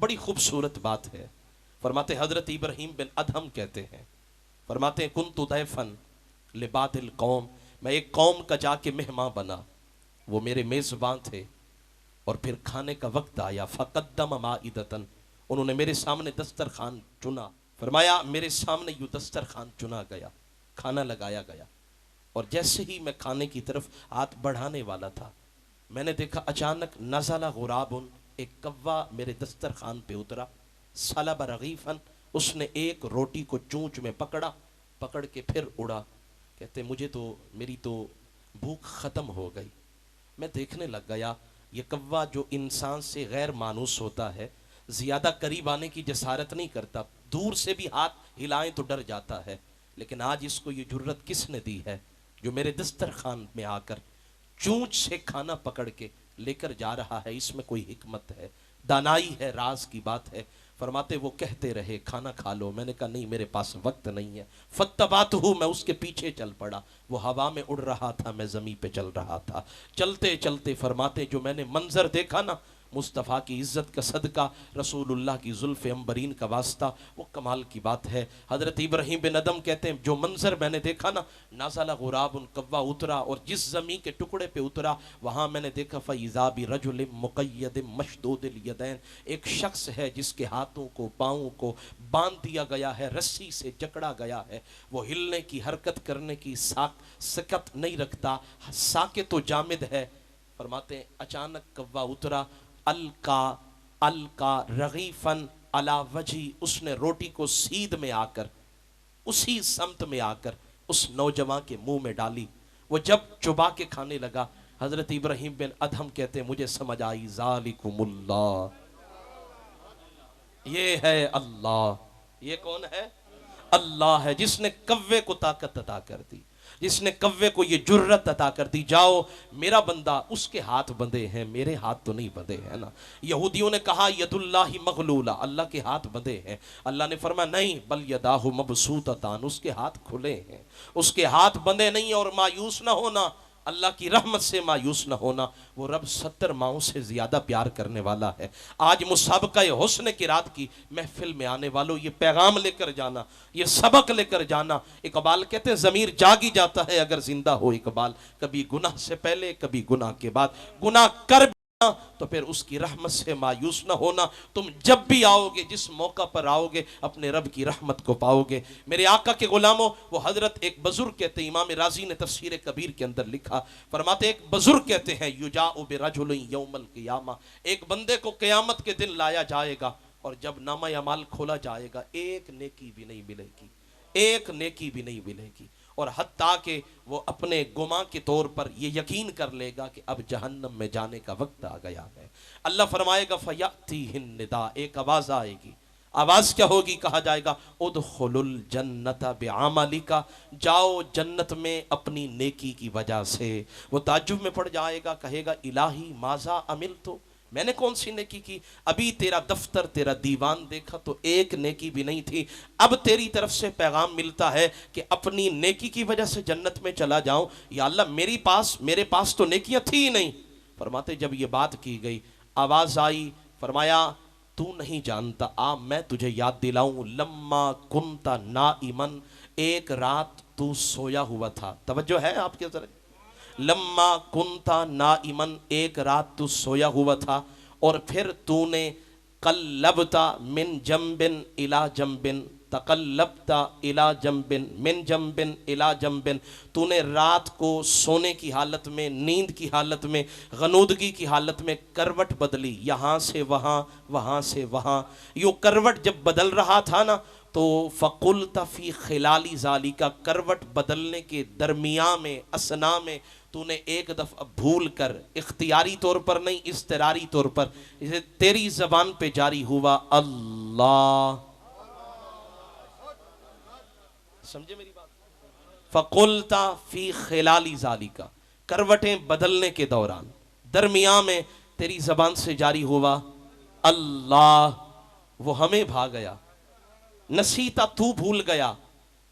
بڑی خوبصورت بات ہے. فرماتے حضرت ابراہیم بن ادہم کہتے ہیں، فرماتے ہیں کنت ضیفن لبعض القوم، میں ایک قوم کا جا کے مہمان بنا، وہ میرے میزبان تھے، اور پھر کھانے کا وقت آیا فقدم مائدتن، انہوں نے میرے سامنے دسترخوان چنا. فرمایا میرے سامنے یوں دسترخوان چنا گیا، کھانا لگایا گیا، اور جیسے ہی میں کھانے کی طرف ہاتھ بڑھانے والا تھا، میں نے دیکھا اچانک نزل غراب، ایک کوا میرے دسترخوان پہ اترا، سلب رغیفن، اس نے ایک روٹی کو چونچ میں پکڑا، پکڑ کے پھر اڑا. کہتے مجھے تو میری تو بھوک ختم ہو گئی. میں دیکھنے لگ گیا یہ کوا جو انسان سے غیر مانوس ہوتا ہے، زیادہ قریب آنے کی جسارت نہیں کرتا، دور سے بھی ہاتھ ہلائیں تو ڈر جاتا ہے، لیکن آج اس کو یہ جرت کس نے دی ہے جو میرے دسترخوان میں آ کر چونچ سے کھانا پکڑ کے لے کر جا رہا ہے؟ اس میں کوئی حکمت ہے، دانائی ہے، راز کی بات ہے. فرماتے وہ کہتے رہے کھانا کھا لو، میں نے کہا نہیں میرے پاس وقت نہیں ہے. فتبعتہ، میں اس کے پیچھے چل پڑا، وہ ہوا میں اڑ رہا تھا، میں زمین پہ چل رہا تھا. چلتے چلتے فرماتے جو میں نے منظر دیکھا نا، مصطفیٰ کی عزت کا صدقہ، رسول اللہ کی زلف عنبرین کا واسطہ، وہ کمال کی بات ہے. حضرت ابراہیم بن ادم کہتے ہیں جو منظر میں نے دیکھا نا، نازل غراب، کوا اترا، اور جس زمین کے ٹکڑے پہ اترا وہاں میں نے دیکھا فَإِذَا بِرَجُلٍ مُقَيَّدٍ مَشْدُودِ الْيَدَيْنِ، ایک شخص ہے جس کے ہاتھوں کو پاؤں کو باندھ دیا گیا ہے، رسی سے جکڑا گیا ہے، وہ ہلنے کی حرکت کرنے کی سکت نہیں رکھتا، ساکت و جامد ہے. فرماتے ہیں اچانک کوا اترا، القا رغیفن علی وجہی، اس نے روٹی کو سیدھ میں آ کر، اسی سمت میں آ کر اس نوجوان کے منہ میں ڈالی. وہ جب چبا کے کھانے لگا، حضرت ابراہیم بن ادہم کہتے ہیں مجھے سمجھ آئی ذالکم اللہ، یہ ہے اللہ. یہ کون ہے؟ اللہ ہے جس نے کوے کو طاقت عطا کر دی، جس نے کوے کو یہ جرت عطا کر دی. جاؤ میرا بندہ، اس کے ہاتھ بندھے ہیں، میرے ہاتھ تو نہیں بندھے ہیں نا. یہودیوں نے کہا ید اللہ مغلولہ، اللہ کے ہاتھ بندھے ہیں. اللہ نے فرمایا نہیں، بل یداہ مبسوطتان، اس کے ہاتھ کھلے ہیں، اس کے ہاتھ بندھے نہیں. اور مایوس نہ ہونا، اللہ کی رحمت سے مایوس نہ ہونا، وہ رب 70 ماؤں سے زیادہ پیار کرنے والا ہے. آج مسابقہ حسن کی رات کی محفل میں آنے والوں یہ پیغام لے کر جانا، یہ سبق لے کر جانا. اقبال کہتے ہیں ضمیر جاگ ہی جاتا ہے اگر زندہ ہو اقبال، کبھی گناہ سے پہلے کبھی گناہ کے بعد. گناہ کر تو پھر اس کی رحمت سے مایوس نہ ہونا. تم جب بھی آؤ گے، جس موقع پر آؤ گے، اپنے رب کی رحمت کو پاؤ گے. میرے آقا کے غلاموں، وہ حضرت ایک بزرگ کہتے ہیں، امام رازی نے تفسیر کبیر کے اندر لکھا، فرماتے ایک بزرگ کہتے ہیں یجاء برجل یوم القیامہ، ایک بندے کو قیامت کے دن لایا جائے گا، اور جب نامہ اعمال کھولا جائے گا ایک نیکی بھی نہیں ملے گی، ایک نیکی بھی نہیں ملے گی. اور حتیٰ کہ وہ اپنے گماں کے طور پر یہ یقین کر لے گا کہ اب جہنم میں جانے کا وقت آ گیا ہے. اللہ فرمائے گا فَيَأْتِيهِ النِّدَاء، ایک آواز آئے گی. آواز کیا ہوگی؟ کہا جائے گا ادخلوا الجنت بعملک، جاؤ جنت میں اپنی نیکی کی وجہ سے. وہ تعجب میں پڑ جائے گا، کہے گا الہی ماذا عملت، میں نے کون سی نیکی کی؟ ابھی تیرا دفتر، تیرا دیوان دیکھا تو ایک نیکی بھی نہیں تھی. اب تیری طرف سے پیغام ملتا ہے کہ اپنی نیکی کی وجہ سے جنت میں چلا جاؤں. یا اللہ میرے پاس تو نیکیاں تھی ہی نہیں. فرماتے جب یہ بات کی گئی، آواز آئی، فرمایا تو نہیں جانتا، میں تجھے یاد دلاؤں. لما کنت نائما، ایک رات تو سویا ہوا تھا. توجہ ہے آپ کے ذرا؟ لما کنتا نائمن، ایک رات تو سویا ہوا تھا، اور پھر تو نے قلبتا من جنبن الى جنبن، تقلبتا الى جنبن من جنبن الى جنبن، تو نے رات کو سونے کی حالت میں، نیند کی حالت میں، غنودگی کی حالت میں کروٹ بدلی، یہاں سے وہاں، وہاں سے وہاں. یوں کروٹ جب بدل رہا تھا نا تو فَقُلْتَ فِي خِلَالِ ذَلِكَ، کروٹ بدلنے کے درمیان میں، اثناء میں تو نے ایک دفعہ بھول کر، اختیاری طور پر نہیں اضطراری طور پر، تیری زبان پہ جاری ہوا اللہ. سمجھے میری بات؟ فَقُلْتَ فِي خِلَالِ ذَلِكَ، کروٹیں بدلنے کے دوران درمیان میں تیری زبان سے جاری ہوا اللہ. وہ ہمیں بھا گیا، نسیتا تو بھول گیا،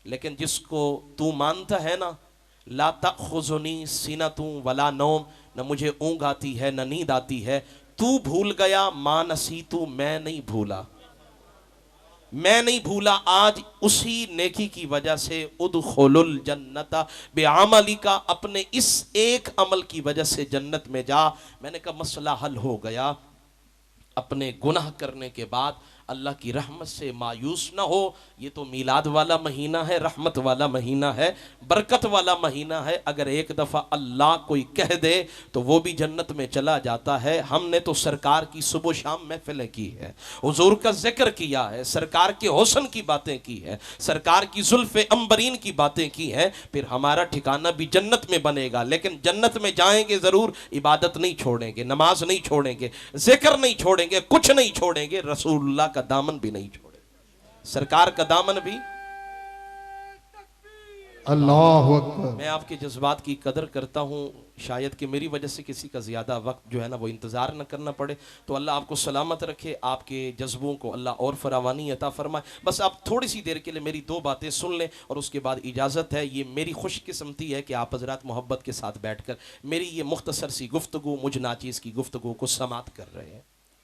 لیکن جس کو تو مانتا ہے نا، لا تأخذنی سنۃ ولا نوم، نہ مجھے اونگ آتی ہے نہ نیند آتی ہے، تو بھول گیا ما نسیتو میں نہیں بھولا، میں نہیں بھولا، آج اسی نیکی کی وجہ سے ادخل الجنت بعملی کا، اپنے اس ایک عمل کی وجہ سے جنت میں جا۔ میں نے کہا مسئلہ حل ہو گیا۔ اپنے گناہ کرنے کے بعد اللہ کی رحمت سے مایوس نہ ہو، یہ تو میلاد والا مہینہ ہے، رحمت والا مہینہ ہے، برکت والا مہینہ ہے، اگر ایک دفعہ اللہ کوئی کہہ دے تو وہ بھی جنت میں چلا جاتا ہے۔ ہم نے تو سرکار کی صبح و شام محفلیں کی ہے، حضور کا ذکر کیا ہے، سرکار کے حسن کی باتیں کی ہے، سرکار کی زلف عنبرین کی باتیں کی ہیں، پھر ہمارا ٹھکانہ بھی جنت میں بنے گا، لیکن جنت میں جائیں گے ضرور، عبادت نہیں چھوڑیں گے، نماز نہیں چھوڑیں گے، ذکر نہیں چھوڑیں گے، کچھ نہیں چھوڑیں گے، رسول اللہ کا دامن بھی نہیں چھوڑیں گے، سرکار کا دامن بھی۔ اللہ اکبر۔ میں آپ کے جذبات کی قدر کرتا ہوں، شاید کہ میری وجہ سے کسی کا زیادہ وقت جو ہے نا وہ انتظار نہ کرنا پڑے، تو اللہ آپ کو سلامت رکھے، آپ کے جذبوں کو اللہ اور فراوانی عطا فرمائے۔ بس آپ تھوڑی سی دیر کے لیے میری دو باتیں سن لیں اور اس کے بعد اجازت ہے۔ یہ میری خوش قسمتی ہے کہ آپ حضرات محبت کے ساتھ بیٹھ کر میری یہ مختصر سی گفتگو، مجھ ناچیز کی گفتگو کو سماعت کر رہے ہیں۔